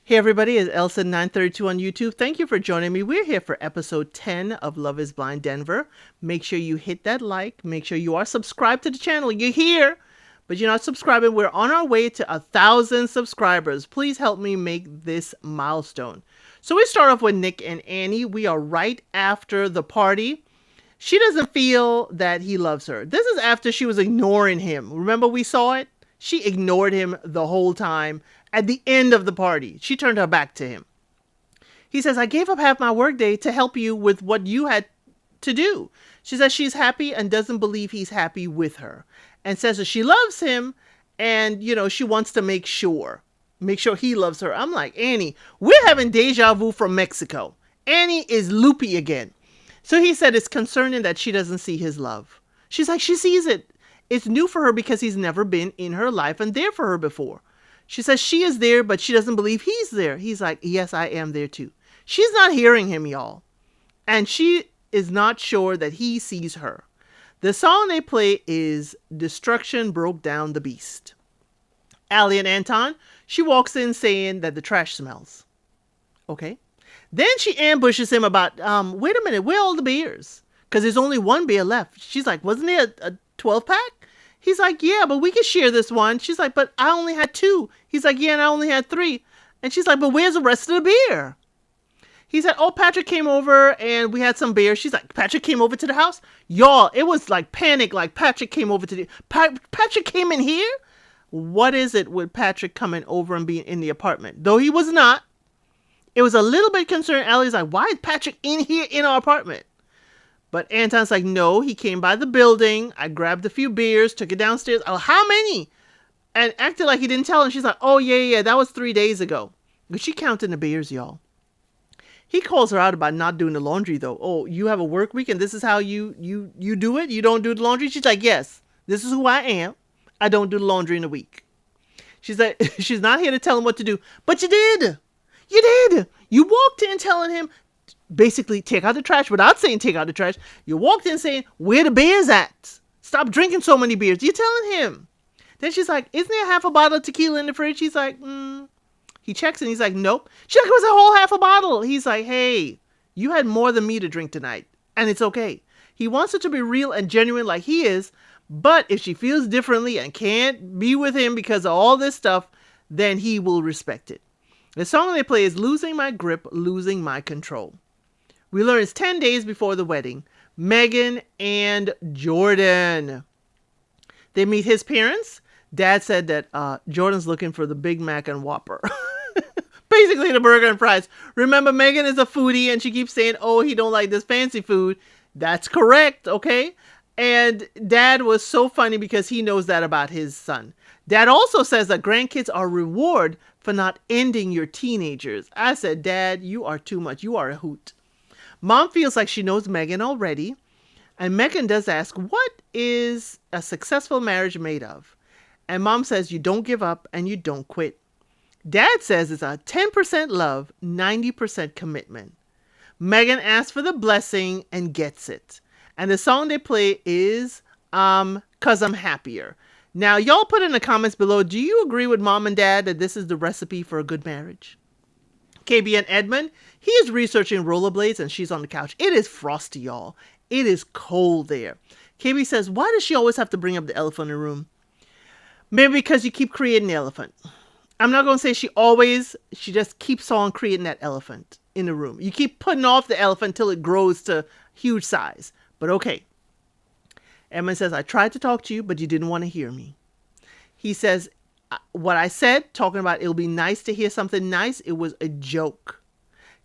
Hey everybody, it's Elsa932 on YouTube. Thank you for joining me. We're here for episode 10 of Love is Blind Denver. Make sure you hit that like. Make sure you are subscribed to the channel. You're here, but you're not subscribing. We're on our way to 1,000 subscribers. Please help me make this milestone. So we start off with Nick and Annie. We are right after the party. She doesn't feel that he loves her. This is after she was ignoring him. Remember we saw it? She ignored him the whole time. At the end of the party, she turned her back to him. He says, I gave up half my workday to help you with what you had to do. She says she's happy and doesn't believe he's happy with her. And says that she loves him and, she wants to make sure he loves her. I'm like, Annie, we're having deja vu from Mexico. Annie is loopy again. So he said it's concerning that she doesn't see his love. She's like, she sees it. It's new for her because he's never been in her life and there for her before. She says she is there, but she doesn't believe he's there. He's like, yes, I am there too. She's not hearing him, y'all. And she is not sure that he sees her. The song they play is Destruction Broke Down the Beast. Allie and Anton, she walks in saying that the trash smells. Okay. Then she ambushes him about, wait a minute, where are all the beers? Because there's only one beer left. She's like, wasn't there a 12-pack? He's like, yeah, but we can share this one. She's like, but I only had 2. He's like, yeah, and I only had 3. And she's like, but where's the rest of the beer? He said, oh, Patrick came over and we had some beer. She's like, Patrick came over to the house? Y'all, it was like panic, like Patrick came over to the... Patrick came in here? What is it with Patrick coming over and being in the apartment? Though he was not. It was a little bit concerned. Allie's like, why is Patrick in here in our apartment? But Anton's like, no, he came by the building. I grabbed a few beers, took it downstairs. Oh, how many? And acted like he didn't tell her. She's like, oh, yeah, that was 3 days ago. But she counting the beers, y'all. He calls her out about not doing the laundry, though. Oh, you have a work week and this is how you do it? You don't do the laundry? She's like, yes, this is who I am. I don't do the laundry in a week. She's like, she's not here to tell him what to do. But you did. You did. You walked in telling him, basically, take out the trash without saying take out the trash. You walked in saying, where the beers at? Stop drinking so many beers. You're telling him. Then she's like, isn't there half a bottle of tequila in the fridge? He's like, He checks and he's like, nope. She's like, it was a whole half a bottle. He's like, hey, you had more than me to drink tonight. And it's okay. He wants her to be real and genuine like he is. But if she feels differently and can't be with him because of all this stuff, then he will respect it. The song they play is Losing My Grip, Losing My Control. We learn it's 10 days before the wedding. Megan and Jordan. They meet his parents. Dad said that Jordan's looking for the Big Mac and Whopper. Basically the burger and fries. Remember, Megan is a foodie and she keeps saying, oh, he don't like this fancy food. That's correct, okay? And Dad was so funny because he knows that about his son. Dad also says that grandkids are reward for not ending your teenagers. I said, Dad, you are too much. You are a hoot. Mom feels like she knows Megan already. And Megan does ask, what is a successful marriage made of? And Mom says, you don't give up and you don't quit. Dad says it's a 10% love, 90% commitment. Megan asks for the blessing and gets it. And the song they play is 'Cause I'm Happier. Now, y'all put in the comments below, do you agree with Mom and Dad that this is the recipe for a good marriage? KB and Edmund, he is researching rollerblades and she's on the couch. It is frosty, y'all. It is cold there. KB says, why does she always have to bring up the elephant in the room? Maybe because you keep creating the elephant. I'm not going to say she just keeps on creating that elephant in the room. You keep putting off the elephant till it grows to huge size. But okay. Edmund says, I tried to talk to you, but you didn't want to hear me. He says, what I said, talking about it'll be nice to hear something nice, it was a joke.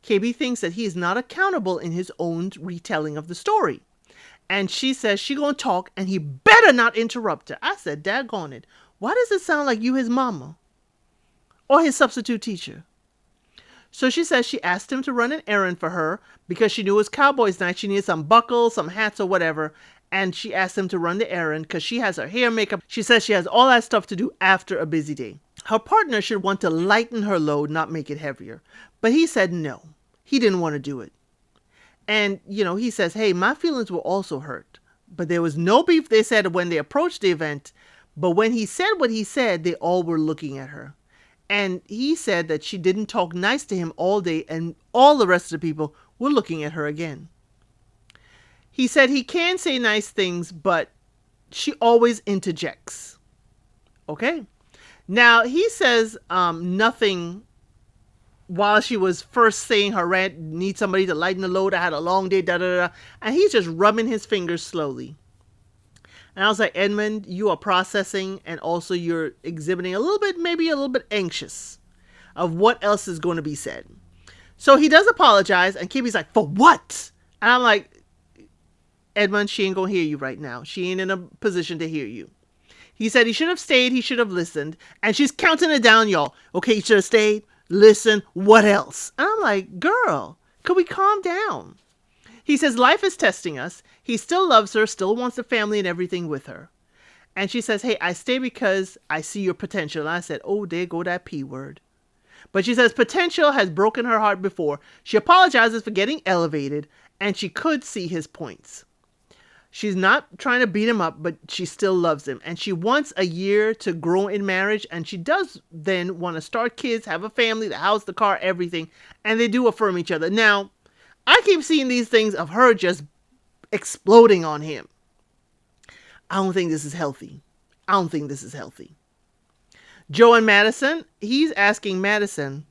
KB thinks that he is not accountable in his own retelling of the story. And she says she gonna talk and he better not interrupt her. I said, daggone it. Why does it sound like you his mama? Or his substitute teacher? So she says she asked him to run an errand for her because she knew it was Cowboys night. She needed some buckles, some hats or whatever. And she asked him to run the errand because she has her hair, makeup. She says she has all that stuff to do after a busy day. Her partner should want to lighten her load, not make it heavier. But he said no. He didn't want to do it. And, he says, hey, my feelings were also hurt. But there was no beef, they said, when they approached the event. But when he said what he said, they all were looking at her. And he said that she didn't talk nice to him all day, and all the rest of the people were looking at her again. He said he can say nice things, but she always interjects. Okay. Now, he says nothing while she was first saying her rant, need somebody to lighten the load. I had a long day, da da da. And he's just rubbing his fingers slowly. And I was like, Edmund, you are processing, and also you're exhibiting a little bit, maybe a little bit anxious of what else is going to be said. So he does apologize, and Kimmy's like, for what? And I'm like, Edmund, she ain't going to hear you right now. She ain't in a position to hear you. He said he should have stayed, he should have listened. And she's counting it down, y'all. Okay, he should have stayed, listen, what else? And I'm like, girl, could we calm down? He says life is testing us. He still loves her, still wants the family and everything with her. And she says, hey, I stay because I see your potential. And I said, oh, there go that P word. But she says potential has broken her heart before. She apologizes for getting elevated, and she could see his points. She's not trying to beat him up, but she still loves him. And she wants a year to grow in marriage. And she does then want to start kids, have a family, the house, the car, everything. And they do affirm each other. Now, I keep seeing these things of her just exploding on him. I don't think this is healthy. I don't think this is healthy. Joe and Madison, he's asking Madison,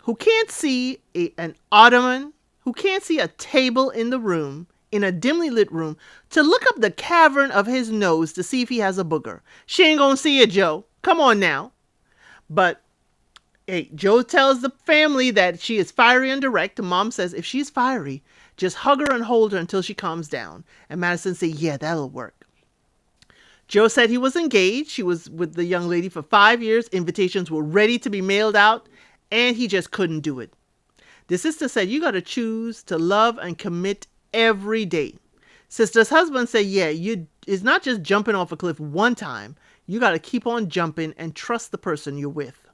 who can't see an ottoman, who can't see a table in the room, in a dimly lit room, to look up the cavern of his nose to see if he has a booger. She ain't gonna see it, Joe. Come on now. But hey, Joe tells the family that she is fiery and direct. Mom says if she's fiery, just hug her and hold her until she calms down. And Madison said, yeah, that'll work. Joe said he was engaged. She was with the young lady for 5 years. Invitations were ready to be mailed out, and he just couldn't do it. The sister said, you got to choose to love and commit every day. Sister's husband said, yeah, it's not just jumping off a cliff one time. You got to keep on jumping and trust the person you're with.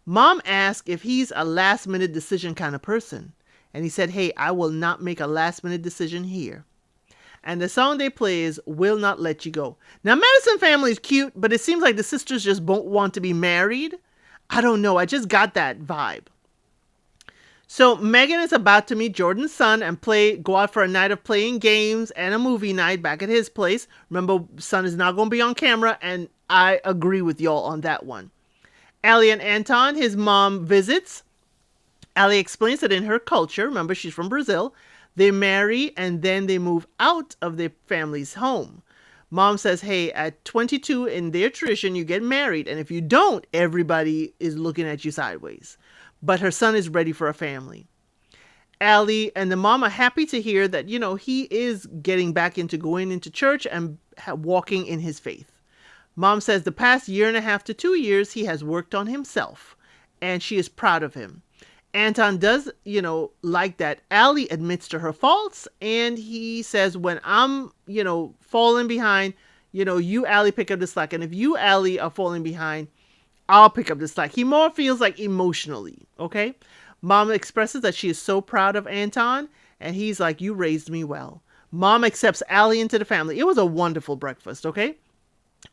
Mom asked if he's a last minute decision kind of person. And he said, hey, I will not make a last minute decision here. And the song they play is Will Not Let You Go. Now, Madison family is cute, but it seems like the sisters just won't want to be married. I don't know. I just got that vibe. So Megan is about to meet Jordan's son and go out for a night of playing games and a movie night back at his place. Remember, son is not going to be on camera, and I agree with y'all on that one. Allie and Anton, his mom, visits. Allie explains that in her culture, remember she's from Brazil, they marry and then they move out of their family's home. Mom says, hey, at 22 in their tradition, you get married. And if you don't, everybody is looking at you sideways. But her son is ready for a family. Allie and the mom are happy to hear that, he is getting back into going into church and walking in his faith. Mom says the past 1.5 to 2 years, he has worked on himself, and she is proud of him. Anton does, like that Allie admits to her faults, and he says, when I'm, falling behind, you, Allie, pick up the slack. And if you, Allie, are falling behind, I'll pick up the slack. He more feels like emotionally, okay? Mom expresses that she is so proud of Anton, and he's like, you raised me well. Mom accepts Allie into the family. It was a wonderful breakfast, okay?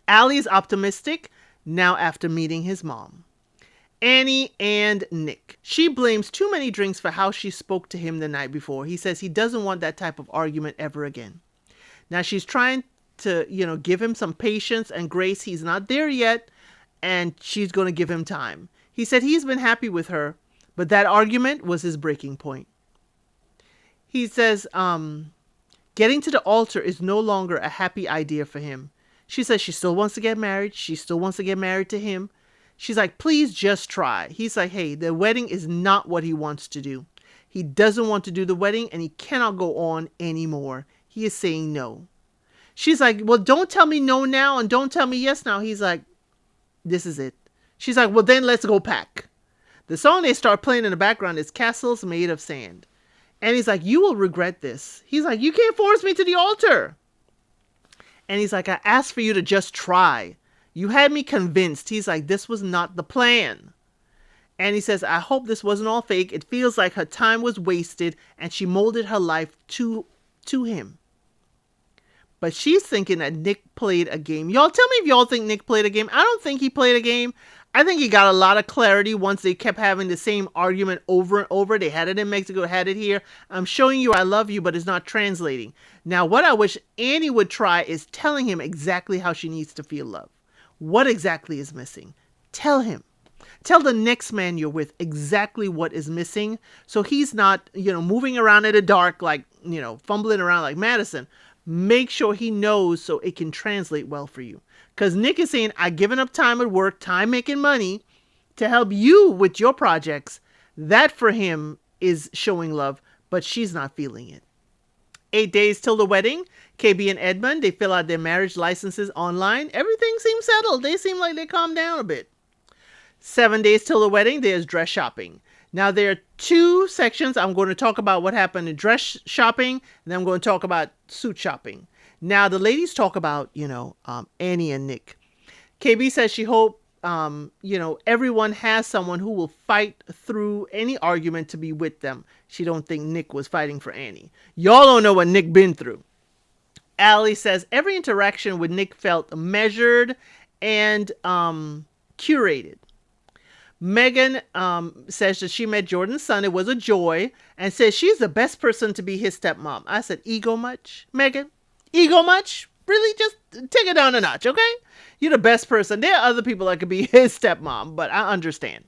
Allie is optimistic now after meeting his mom. Annie and Nick. She blames too many drinks for how she spoke to him the night before. He says he doesn't want that type of argument ever again. Now she's trying to, give him some patience and grace. He's not there yet, and she's going to give him time. He said he's been happy with her, but that argument was his breaking point. He says getting to the altar is no longer a happy idea for him. She says she still wants to get married. She still wants to get married to him. She's like, please just try. He's like, hey, the wedding is not what he wants to do. He doesn't want to do the wedding, and he cannot go on anymore. He is saying no. She's like, well, don't tell me no now and don't tell me yes now. He's like, this is it. She's like, well, then let's go pack. The song they start playing in the background is Castles Made of Sand. And he's like, you will regret this. He's like, you can't force me to the altar. And he's like, I asked for you to just try. You had me convinced. He's like, this was not the plan. And he says, I hope this wasn't all fake. It feels like her time was wasted and she molded her life to him. But she's thinking that Nick played a game. Y'all tell me if y'all think Nick played a game. I don't think he played a game. I think he got a lot of clarity once they kept having the same argument over and over. They had it in Mexico, had it here. I'm showing you I love you, but it's not translating. Now, what I wish Annie would try is telling him exactly how she needs to feel love. What exactly is missing? Tell him. Tell the next man you're with exactly what is missing, so he's not, moving around in the dark like, fumbling around like Madison. Make sure he knows so it can translate well for you. Because Nick is saying, I've given up time at work, time making money to help you with your projects. That for him is showing love, but she's not feeling it. 8 days till the wedding. KB and Edmund, they fill out their marriage licenses online. Everything seems settled. They seem like they calmed down a bit. 7 days till the wedding, there's dress shopping. Now, there are two sections. I'm going to talk about what happened in dress shopping, and then I'm going to talk about suit shopping. Now, the ladies talk about, Annie and Nick. KB says she hopes, everyone has someone who will fight through any argument to be with them. She don't think Nick was fighting for Annie. Y'all don't know what Nick been through. Allie says every interaction with Nick felt measured and curated. Megan says that she met Jordan's son. It was a joy, and says she's the best person to be his stepmom. I said, ego much, Megan? Ego much? Really? Just take it down a notch, okay? You're the best person. There are other people that could be his stepmom, but I understand.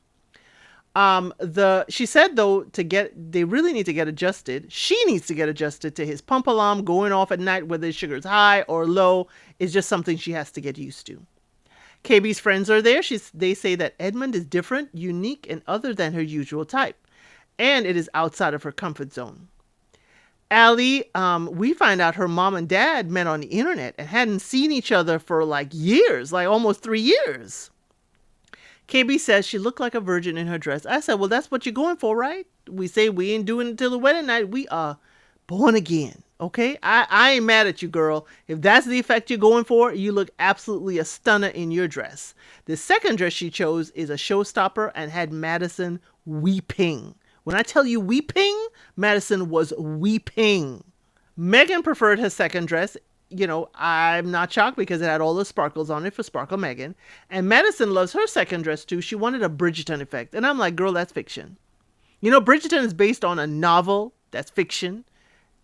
She said though, they really need to get adjusted. She needs to get adjusted to his pump alarm going off at night, whether his sugar's high or low, is just something she has to get used to. KB's friends are there. They say that Edmund is different, unique, and other than her usual type, and it is outside of her comfort zone. Allie, we find out her mom and dad met on the internet and hadn't seen each other for like years, like almost 3 years. KB says she looked like a virgin in her dress. I said, well, that's what you're going for, right? We say we ain't doing it till the wedding night. We are born again. Okay, I ain't mad at you, girl. If that's the effect you're going for, you look absolutely a stunner in your dress. The second dress she chose is a showstopper and had Madison weeping. When I tell you weeping, Madison was weeping. Megan preferred her second dress. I'm not shocked because it had all the sparkles on it for Sparkle Megan. And Madison loves her second dress too. She wanted a Bridgerton effect. And I'm like, girl, that's fiction. Bridgerton is based on a novel. That's fiction.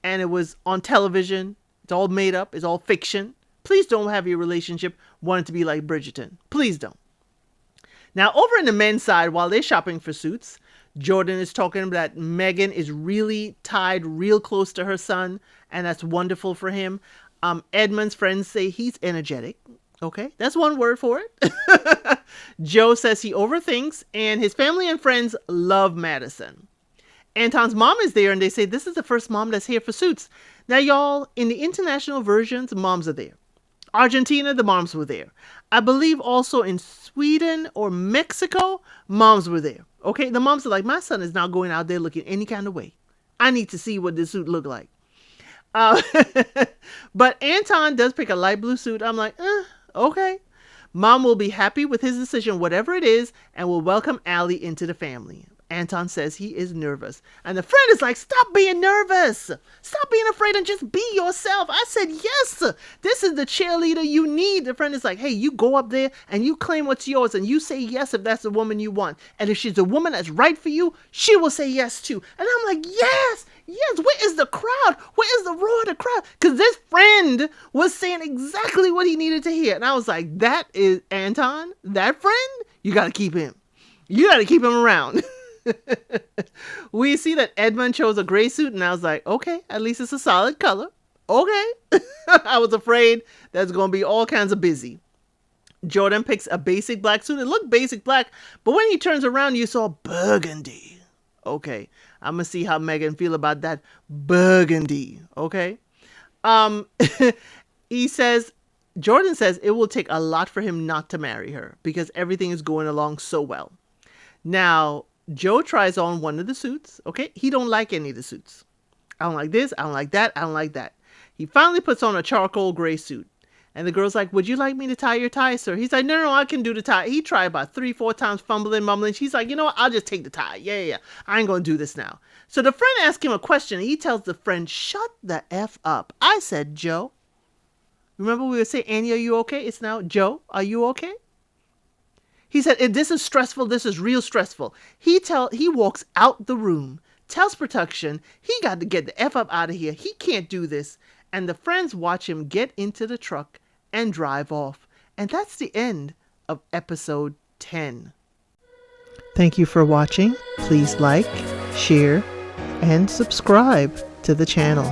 And it was on television. It's all made up. It's all fiction. Please don't have your relationship wanting to be like Bridgerton. Please don't. Now, over in the men's side, while they're shopping for suits, Jordan is talking that Megan is really tied real close to her son, and that's wonderful for him. Edmund's friends say he's energetic. Okay, that's one word for it. Joe says he overthinks, and his family and friends love Madison. Anton's mom is there, and they say this is the first mom that's here for suits. Now, y'all, in the international versions, moms are there. Argentina, the moms were there. I believe also in Sweden or Mexico, moms were there. Okay, the moms are like, my son is not going out there looking any kind of way. I need to see what this suit look like. But Anton does pick a light blue suit. I'm like, okay. Mom will be happy with his decision, whatever it is, and will welcome Allie into the family. Anton says he is nervous. And the friend is like, stop being nervous. Stop being afraid and just be yourself. I said, yes, this is the cheerleader you need. The friend is like, hey, you go up there and you claim what's yours and you say yes if that's the woman you want. And if she's the woman that's right for you, she will say yes too. And I'm like, yes, where is the crowd? Where is the roar of the crowd? Because this friend was saying exactly what he needed to hear. And I was like, that is Anton, that friend, you got to keep him. You got to keep him around. We see that Edmund chose a gray suit, and I was like, okay, at least it's a solid color. Okay. I was afraid that's going to be all kinds of busy. Jordan picks a basic black suit. It looked basic black, but when he turns around, you saw burgundy. Okay. I'm going to see how Megan feel about that burgundy. Okay. Jordan says it will take a lot for him not to marry her because everything is going along so well. Now, Joe tries on one of the suits. Okay. He don't like any of the suits. I don't like this. I don't like that. I don't like that. He finally puts on a charcoal gray suit. And the girl's like, would you like me to tie your tie, sir? He's like, no, I can do the tie. He tried about 3-4 times, fumbling, mumbling. She's like, you know what? I'll just take the tie. Yeah. I ain't going to do this now. So the friend asks him a question. And he tells the friend, shut the F up. I said, Joe. Remember we would say, Annie, are you okay? It's now, Joe, are you okay? He said, this is stressful. This is real stressful. He walks out the room, tells production he got to get the F up out of here. He can't do this. And the friends watch him get into the truck and drive off. And that's the end of episode 10. Thank you for watching. Please like, share, and subscribe to the channel.